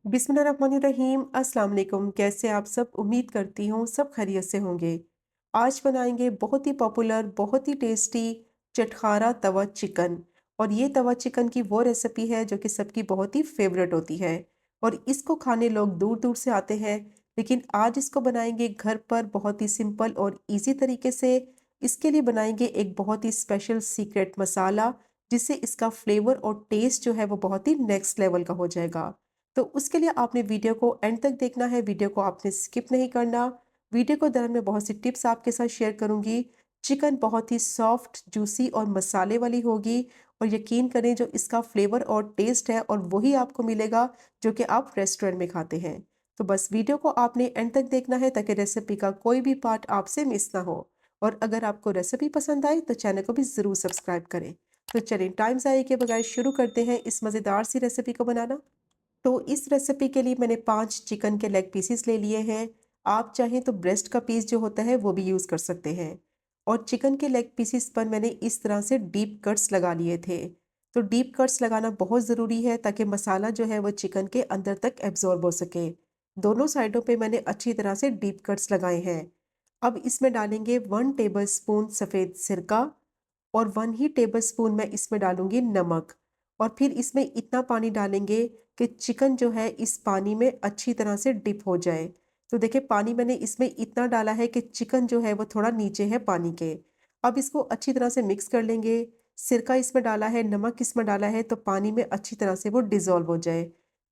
बिस्मिल्लाहिर्रहमानिर्रहीम। अस्सलाम वालेकुम। कैसे आप सब? उम्मीद करती हूँ सब खैरियत से होंगे। आज बनाएंगे बहुत ही पॉपुलर, बहुत ही टेस्टी चटखारा तवा चिकन। और ये तवा चिकन की वो रेसिपी है जो कि सबकी बहुत ही फेवरेट होती है और इसको खाने लोग दूर दूर से आते हैं। लेकिन आज इसको बनाएंगे घर पर बहुत ही सिंपल और इजी तरीके से। इसके लिए बनाएंगे एक बहुत ही स्पेशल सीक्रेट मसाला, जिससे इसका फ्लेवर और टेस्ट जो है वो बहुत ही नेक्स्ट लेवल का हो जाएगा। तो उसके लिए आपने वीडियो को एंड तक देखना है, वीडियो को आपने स्किप नहीं करना। वीडियो को दौरान मैं बहुत सी टिप्स आपके साथ शेयर करूंगी। चिकन बहुत ही सॉफ्ट, जूसी और मसाले वाली होगी और यकीन करें जो इसका फ्लेवर और टेस्ट है और वही आपको मिलेगा जो कि आप रेस्टोरेंट में खाते हैं। तो बस वीडियो को आपने एंड तक देखना है ताकि रेसिपी का कोई भी पार्ट आपसे मिस ना हो। और अगर आपको रेसिपी पसंद आए तो चैनल को भी ज़रूर सब्सक्राइब करें। तो चलिए टाइम ज़ाया के बगैर शुरू करते हैं इस मज़ेदार सी रेसिपी को बनाना। तो इस रेसिपी के लिए मैंने 5 चिकन के लेग पीसेस ले लिए हैं। आप चाहें तो ब्रेस्ट का पीस जो होता है वो भी यूज़ कर सकते हैं। और चिकन के लेग पीसेस पर मैंने इस तरह से डीप कट्स लगा लिए थे। तो डीप कट्स लगाना बहुत ज़रूरी है ताकि मसाला जो है वो चिकन के अंदर तक एब्जॉर्ब हो सके। दोनों साइडों पे मैंने अच्छी तरह से डीप कट्स लगाए हैं। अब इसमें डालेंगे 1 टेबलस्पून सफ़ेद सिरका और 1 ही टेबलस्पून मैं इसमें डालूंगी नमक। और फिर इसमें इतना पानी डालेंगे कि चिकन जो है इस पानी में अच्छी तरह से डिप हो जाए। तो देखिए पानी मैंने इसमें इतना डाला है कि चिकन जो है वो थोड़ा नीचे है पानी के। अब इसको अच्छी तरह से मिक्स कर लेंगे। सिरका इसमें डाला है, नमक इसमें डाला है, तो पानी में अच्छी तरह से वो डिज़ोल्व हो जाए।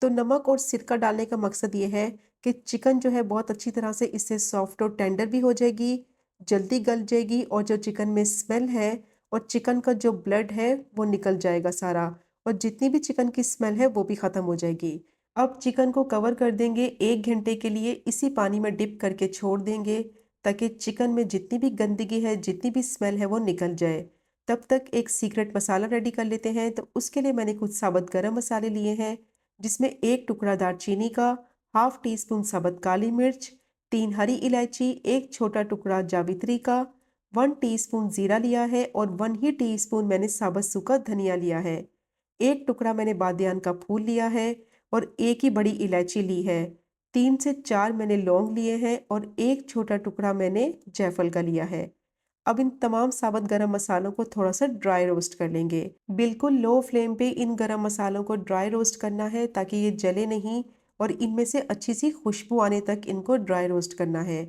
तो नमक और सिरका डालने का मकसद ये है कि चिकन जो है बहुत अच्छी तरह से इससे सॉफ्ट और टेंडर भी हो जाएगी, जल्दी गल जाएगी और जो चिकन में स्मेल है और चिकन का जो ब्लड है वो निकल जाएगा सारा और जितनी भी चिकन की स्मेल है वो भी ख़त्म हो जाएगी। अब चिकन को कवर कर देंगे 1 घंटे के लिए, इसी पानी में डिप करके छोड़ देंगे ताकि चिकन में जितनी भी गंदगी है, जितनी भी स्मेल है वो निकल जाए। तब तक एक सीक्रेट मसाला रेडी कर लेते हैं। तो उसके लिए मैंने कुछ साबुत गरम मसाले लिए हैं, जिसमें 1 टुकड़ा दालचीनी का, हाफ टी स्पून साबुत काली मिर्च, 3 हरी इलायची, 1 छोटा टुकड़ा जावित्री का, 1 टीस्पून जीरा लिया है और 1 ही टीस्पून मैंने साबुत सूखा धनिया लिया है। 1 टुकड़ा मैंने बादियान का फूल लिया है और 1 ही बड़ी इलायची ली है। 3 से 4 मैंने लौंग लिए हैं और 1 छोटा टुकड़ा मैंने जायफल का लिया है। अब इन तमाम साबुत गरम मसालों को थोड़ा सा ड्राई रोस्ट कर लेंगे। बिल्कुल लो फ्लेम पे इन गरम मसालों को ड्राई रोस्ट करना है ताकि ये जले नहीं और इनमें से अच्छी सी खुशबू आने तक इनको ड्राई रोस्ट करना है।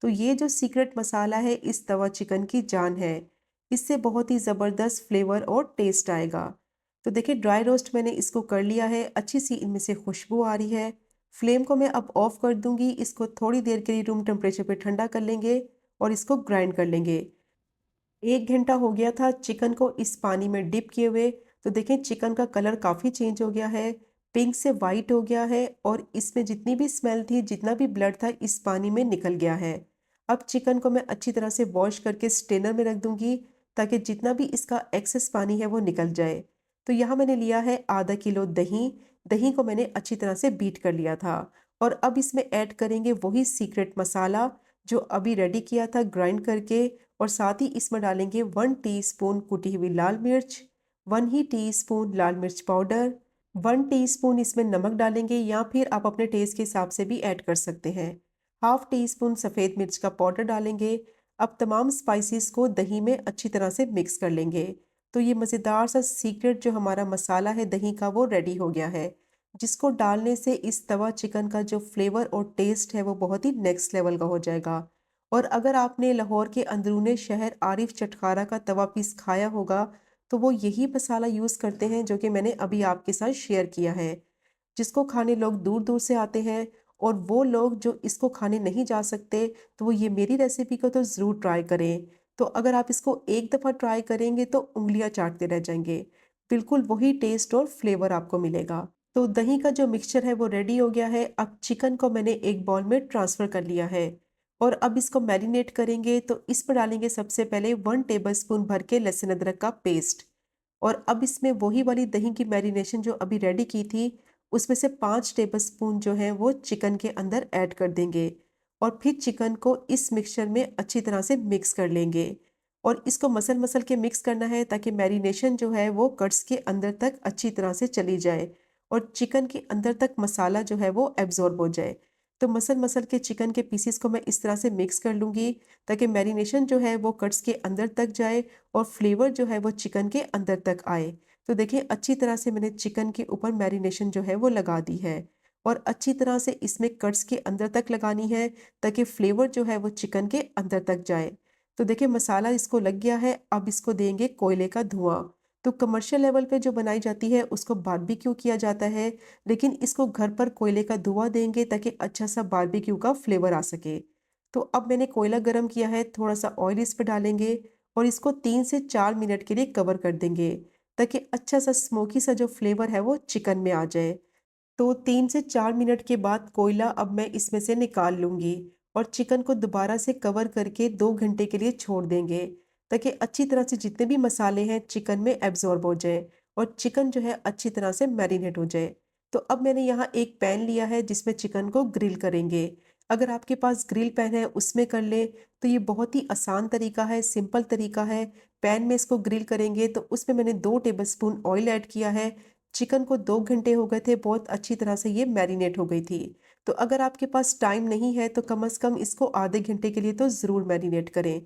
तो ये जो सीक्रेट मसाला है इस तवा चिकन की जान है। इससे बहुत ही ज़बरदस्त फ्लेवर और टेस्ट आएगा। तो देखिए ड्राई रोस्ट मैंने इसको कर लिया है, अच्छी सी इनमें से खुशबू आ रही है। फ्लेम को मैं अब ऑफ कर दूंगी। इसको थोड़ी देर के लिए रूम टेम्परेचर पे ठंडा कर लेंगे और इसको ग्राइंड कर लेंगे। 1 घंटा हो गया था चिकन को इस पानी में डिप किए हुए। तो देखें चिकन का कलर काफ़ी चेंज हो गया है, पिंक से वाइट हो गया है और इसमें जितनी भी स्मेल थी, जितना भी ब्लड था, इस पानी में निकल गया है। अब चिकन को मैं अच्छी तरह से वॉश करके स्ट्रेनर में रख दूंगी ताकि जितना भी इसका एक्सेस पानी है वो निकल जाए। तो यहाँ मैंने लिया है आधा किलो दही। दही को मैंने अच्छी तरह से बीट कर लिया था और अब इसमें ऐड करेंगे वही सीक्रेट मसाला जो अभी रेडी किया था ग्राइंड करके। और साथ ही इसमें डालेंगे 1 टीस्पून कुटी हुई लाल मिर्च, 1 ही टीस्पून लाल मिर्च पाउडर, 1 टीस्पून इसमें नमक डालेंगे या फिर आप अपने टेस्ट के हिसाब से भी ऐड कर सकते हैं। हाफ टी स्पून सफ़ेद मिर्च का पाउडर डालेंगे। अब तमाम स्पाइसेस को दही में अच्छी तरह से मिक्स कर लेंगे। तो ये मज़ेदार सा सीक्रेट जो हमारा मसाला है दही का वो रेडी हो गया है, जिसको डालने से इस तवा चिकन का जो फ्लेवर और टेस्ट है वो बहुत ही नेक्स्ट लेवल का हो जाएगा। और अगर आपने लाहौर के अंदरूने शहर आरिफ चटखारा का तवा पीस खाया होगा तो वो यही मसाला यूज़ करते हैं जो कि मैंने अभी आपके साथ शेयर किया है, जिसको खाने लोग दूर दूर से आते हैं। और वो लोग जो इसको खाने नहीं जा सकते तो वो ये मेरी रेसिपी को तो ज़रूर ट्राई करें। तो अगर आप इसको एक दफ़ा ट्राई करेंगे तो उंगलियां चाटते रह जाएंगे। बिल्कुल वही टेस्ट और फ्लेवर आपको मिलेगा। तो दही का जो मिक्सचर है वो रेडी हो गया है। अब चिकन को मैंने एक बाउल में ट्रांसफ़र कर लिया है और अब इसको मैरिनेट करेंगे। तो इस पर डालेंगे सबसे पहले 1 टेबलस्पून भर के लहसुन अदरक का पेस्ट। और अब इसमें वही वाली दही की मैरिनेशन जो अभी रेडी की थी उसमें से 5 टेबलस्पून जो है वो चिकन के अंदर ऐड कर देंगे और फिर चिकन को इस मिक्सचर में अच्छी तरह से मिक्स कर लेंगे। और इसको मसल मसल के मिक्स करना है ताकि मैरिनेशन जो है वो कट्स के अंदर तक अच्छी तरह से चली जाए और चिकन के अंदर तक मसाला जो है वो एब्ज़ॉर्ब हो जाए। तो मसल-मसल के चिकन के पीसेस को मैं इस तरह से मिक्स कर लूँगी ताकि मैरिनेशन जो है वो कट्स के अंदर तक जाए और फ्लेवर जो है वो चिकन के अंदर तक आए। तो देखिए अच्छी तरह से मैंने चिकन के ऊपर मैरिनेशन जो है वो लगा दी है और अच्छी तरह से इसमें कट्स के अंदर तक लगानी है ताकि फ्लेवर जो है वो चिकन के अंदर तक जाए। तो देखिए मसाला इसको लग गया है, अब इसको देंगे कोयले का धुआँ। तो कमर्शियल लेवल पे जो बनाई जाती है उसको बारबेक्यू किया जाता है, लेकिन इसको घर पर कोयले का धुआँ देंगे ताकि अच्छा-सा बारबेक्यू का फ्लेवर आ सके। तो अब मैंने कोयला गरम किया है, थोड़ा-सा ऑयल इस पे डालेंगे और इसको 3 से 4 मिनट के लिए कवर कर देंगे, ताकि अच्छा-सा स्मोकी सा जो फ्लेवर है वो चिकन में आ जाए। तो 3 से 4 मिनट के बाद कोयला अब मैं इसमें से निकाल लूँगी और चिकन को दोबारा से कवर करके 2 घंटे के लिए छोड़ देंगे, ताकि अच्छी तरह से जितने भी मसाले हैं चिकन में एब्ज़ॉर्ब हो जाएँ और चिकन जो है अच्छी तरह से मैरिनेट हो जाए। तो अब मैंने यहाँ एक पैन लिया है जिसमें चिकन को ग्रिल करेंगे। अगर आपके पास ग्रिल पैन है उसमें कर लें, तो ये बहुत ही आसान तरीका है, सिंपल तरीका है। पैन में इसको ग्रिल करेंगे तो उसमें मैंने 2 टेबलस्पून ऑयल ऐड किया है। चिकन को 2 घंटे हो गए थे, बहुत अच्छी तरह से ये मैरिनेट हो गई थी। तो अगर आपके पास टाइम नहीं है तो कम से कम इसको आधे घंटे के लिए तो ज़रूर मैरिनेट करें।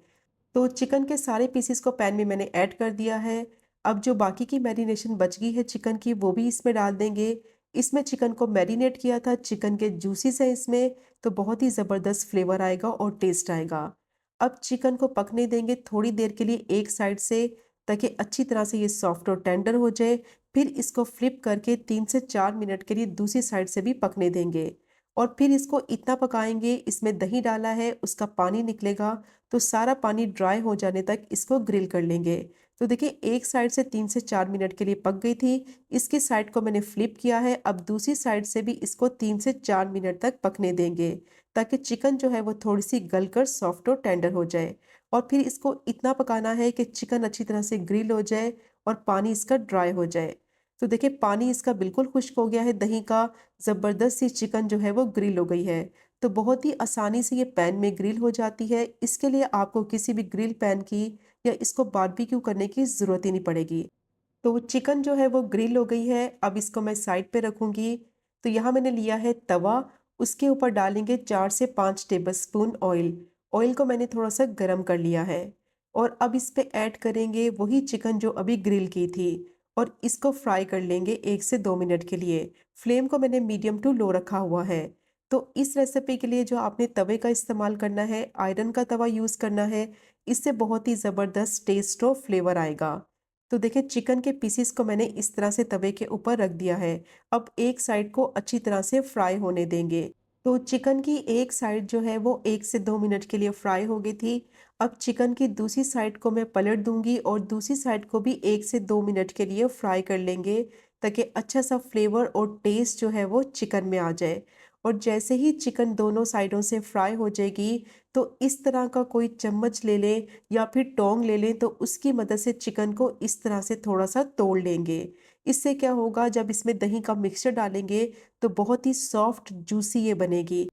तो चिकन के सारे पीसेस को पैन में मैंने ऐड कर दिया है। अब जो बाकी की मैरिनेशन बच गई है चिकन की वो भी इसमें डाल देंगे। इसमें चिकन को मैरिनेट किया था, चिकन के जूसीस हैं इसमें, तो बहुत ही ज़बरदस्त फ्लेवर आएगा और टेस्ट आएगा। अब चिकन को पकने देंगे थोड़ी देर के लिए एक साइड से, ताकि अच्छी तरह से ये सॉफ्ट और टेंडर हो जाए। फिर इसको फ्लिप करके 3 से 4 मिनट के लिए दूसरी साइड से भी पकने देंगे और फिर इसको इतना पकाएँगे, इसमें दही डाला है, उसका पानी निकलेगा, तो सारा पानी ड्राई हो जाने तक इसको ग्रिल कर लेंगे। तो देखिए एक साइड से 3 से 4 मिनट के लिए पक गई थी, इसकी साइड को मैंने फ्लिप किया है, अब दूसरी साइड से भी इसको 3 से 4 मिनट तक पकने देंगे, ताकि चिकन जो है वो थोड़ी-सी गलकर सॉफ्ट और टेंडर हो जाए। और फिर इसको इतना पकाना है कि चिकन अच्छी तरह से ग्रिल हो जाए और पानी इसका ड्राई हो जाए। तो देखिए पानी इसका बिल्कुल खुश्क हो गया है दही का, ज़बरदस्त सी चिकन जो है वो ग्रिल हो गई है। तो बहुत ही आसानी से ये पैन में ग्रिल हो जाती है। इसके लिए आपको किसी भी ग्रिल पैन की या इसको बारबेक्यू करने की ज़रूरत ही नहीं पड़ेगी। तो चिकन जो है वो ग्रिल हो गई है, अब इसको मैं साइड पे रखूँगी। तो यहाँ मैंने लिया है तवा, उसके ऊपर डालेंगे 4 से 5 टेबलस्पून ऑयल। ऑयल को मैंने थोड़ा-सा गरम कर लिया है और अब इस पे ऐड करेंगे वही चिकन जो अभी ग्रिल की थी और इसको फ्राई कर लेंगे 1 से 2 मिनट के लिए। फ्लेम को मैंने मीडियम टू लो रखा हुआ है। तो इस रेसिपी के लिए जो आपने तवे का इस्तेमाल करना है, आयरन का तवा यूज़ करना है, इससे बहुत ही ज़बरदस्त टेस्ट और फ्लेवर आएगा। तो देखिए चिकन के पीसेस को मैंने इस तरह से तवे के ऊपर रख दिया है। अब एक साइड को अच्छी तरह से फ्राई होने देंगे। तो चिकन की एक साइड जो है वो 1 से 2 मिनट के लिए फ्राई हो गई थी। अब चिकन की दूसरी साइड को मैं पलट दूँगी और दूसरी साइड को भी 1 से 2 मिनट के लिए फ्राई कर लेंगे, ताकि अच्छा-सा फ्लेवर और टेस्ट जो है वो चिकन में आ जाए। और जैसे ही चिकन दोनों साइडों से फ्राई हो जाएगी, तो इस तरह का कोई चम्मच ले लें या फिर टोंग ले लें, तो उसकी मदद से चिकन को इस तरह से थोड़ा-सा तोड़ लेंगे। इससे क्या होगा, जब इसमें दही का मिक्सचर डालेंगे तो बहुत ही सॉफ्ट जूसी ये बनेगी।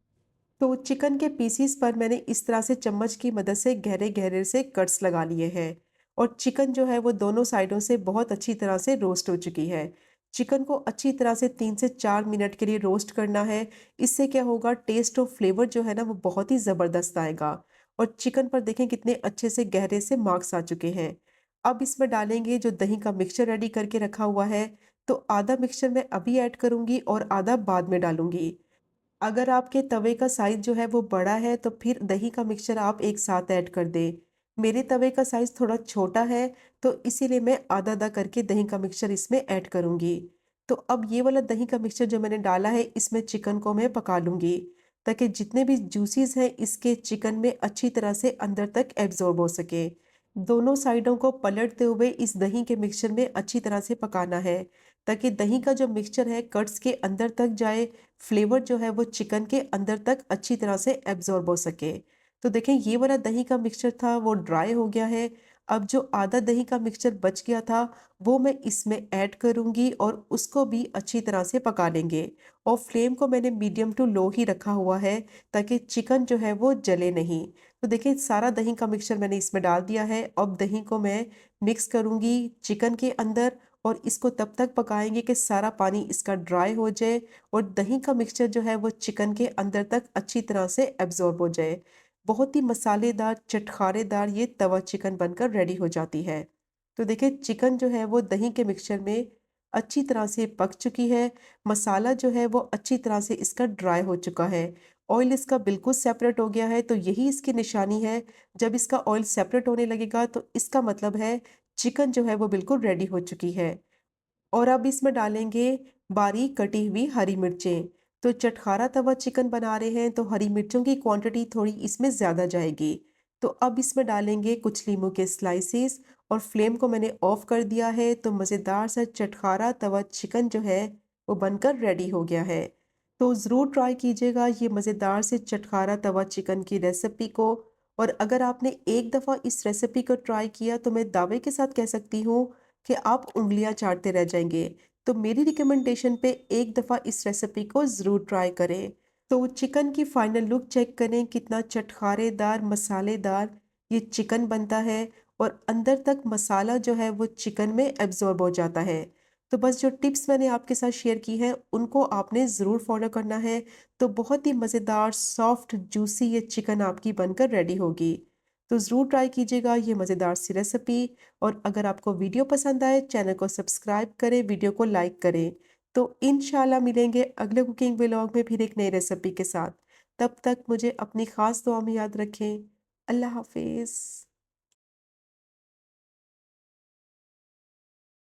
तो चिकन के पीसीस पर मैंने इस तरह से चम्मच की मदद से गहरे-गहरे से कट्स लगा लिए हैं और चिकन जो है वो दोनों साइडों से बहुत अच्छी तरह से रोस्ट हो चुकी है। चिकन को अच्छी तरह से 3 से 4 मिनट के लिए रोस्ट करना है। इससे क्या होगा, टेस्ट और फ्लेवर जो है ना वो बहुत ही ज़बरदस्त आएगा। और चिकन पर देखें कितने अच्छे से गहरे से मार्क्स आ चुके हैं। अब इसमें डालेंगे जो दही का मिक्सचर रेडी करके रखा हुआ है। तो आधा मिक्सचर मैं अभी ऐड करूँगी और आधा बाद में डालूँगी। अगर आपके तवे का साइज़ जो है वो बड़ा है तो फिर दही का मिक्सचर आप एक साथ ऐड कर दें। मेरे तवे का साइज़ थोड़ा छोटा है, तो इसीलिए मैं आधा-आधा करके दही का मिक्सचर इसमें ऐड करूँगी। तो अब ये वाला दही का मिक्सचर जो मैंने डाला है इसमें चिकन को मैं पका लूँगी, ताकि जितने भी जूसीज़ हैं इसके चिकन में अच्छी तरह से अंदर तक एब्ज़ॉर्ब हो सके। दोनों साइडों को पलटते हुए इस दही के मिक्सचर में अच्छी तरह से पकाना है, ताकि दही का जो मिक्सचर है कट्स के अंदर तक जाए, फ्लेवर जो है वो चिकन के अंदर तक अच्छी तरह से एब्ज़ॉर्ब हो सके। तो देखें ये वाला दही का मिक्सचर था वो ड्राई हो गया है। अब जो आधा दही का मिक्सचर बच गया था वो मैं इसमें ऐड करूँगी और उसको भी अच्छी तरह से पका लेंगे। और फ्लेम को मैंने मीडियम टू लो ही रखा हुआ है, ताकि चिकन जो है वो जले नहीं। तो देखिए सारा दही का मिक्सचर मैंने इसमें डाल दिया है। अब दही को मैं मिक्स करूँगी चिकन के अंदर और इसको तब तक पकाएंगे कि सारा पानी इसका ड्राई हो जाए और दही का मिक्सचर जो है वो चिकन के अंदर तक अच्छी तरह से एब्जॉर्ब हो जाए। बहुत ही मसालेदार चटखारेदार ये तवा चिकन बनकर रेडी हो जाती है। तो देखिए चिकन जो है वो दही के मिक्सचर में अच्छी तरह से पक चुकी है। मसाला जो है वो अच्छी तरह से इसका ड्राई हो चुका है। ऑयल इसका बिल्कुल सेपरेट हो गया है, तो यही इसकी निशानी है। जब इसका ऑयल सेपरेट होने लगेगा तो इसका मतलब है चिकन जो है वो बिल्कुल रेडी हो चुकी है। और अब इसमें डालेंगे बारीक कटी हुई हरी मिर्चें। तो चटखारा तवा चिकन बना रहे हैं तो हरी मिर्चों की क्वांटिटी थोड़ी इसमें ज़्यादा जाएगी। तो अब इसमें डालेंगे कुछ नींबू के स्लाइसेस और फ्लेम को मैंने ऑफ कर दिया है। तो मज़ेदार सा चटखारा तवा चिकन जो है वो बनकर रेडी हो गया है। तो ज़रूर ट्राई कीजिएगा ये मज़ेदार से चटखारा तवा चिकन की रेसिपी को। और अगर आपने एक दफ़ा इस रेसिपी को ट्राई किया तो मैं दावे के साथ कह सकती हूँ कि आप उँगलियाँ चाटते रह जाएँगे। तो मेरी रिकमेंडेशन पे एक दफ़ा इस रेसिपी को ज़रूर ट्राई करें। तो चिकन की फाइनल लुक चेक करें, कितना चटखारेदार, मसालेदार ये चिकन बनता है और अंदर तक मसाला जो है वो चिकन में एब्ज़ॉर्ब हो जाता है। तो बस जो टिप्स मैंने आपके साथ शेयर की हैं, उनको आपने ज़रूर फ़ॉलो करना है। तो बहुत ही मज़ेदार, सॉफ्ट, जूसी ये चिकन आपकी बनकर रेडी होगी। तो ज़रूर ट्राई कीजिएगा ये मज़ेदार सी रेसिपी। और अगर आपको वीडियो पसंद आए चैनल को सब्सक्राइब करें, वीडियो को लाइक करें। तो इंशाल्लाह मिलेंगे अगले कुकिंग व्लॉग में फिर एक नई रेसिपी के साथ। तब तक मुझे अपनी ख़ास दुआ में याद रखें। अल्लाह हाफ़िज़।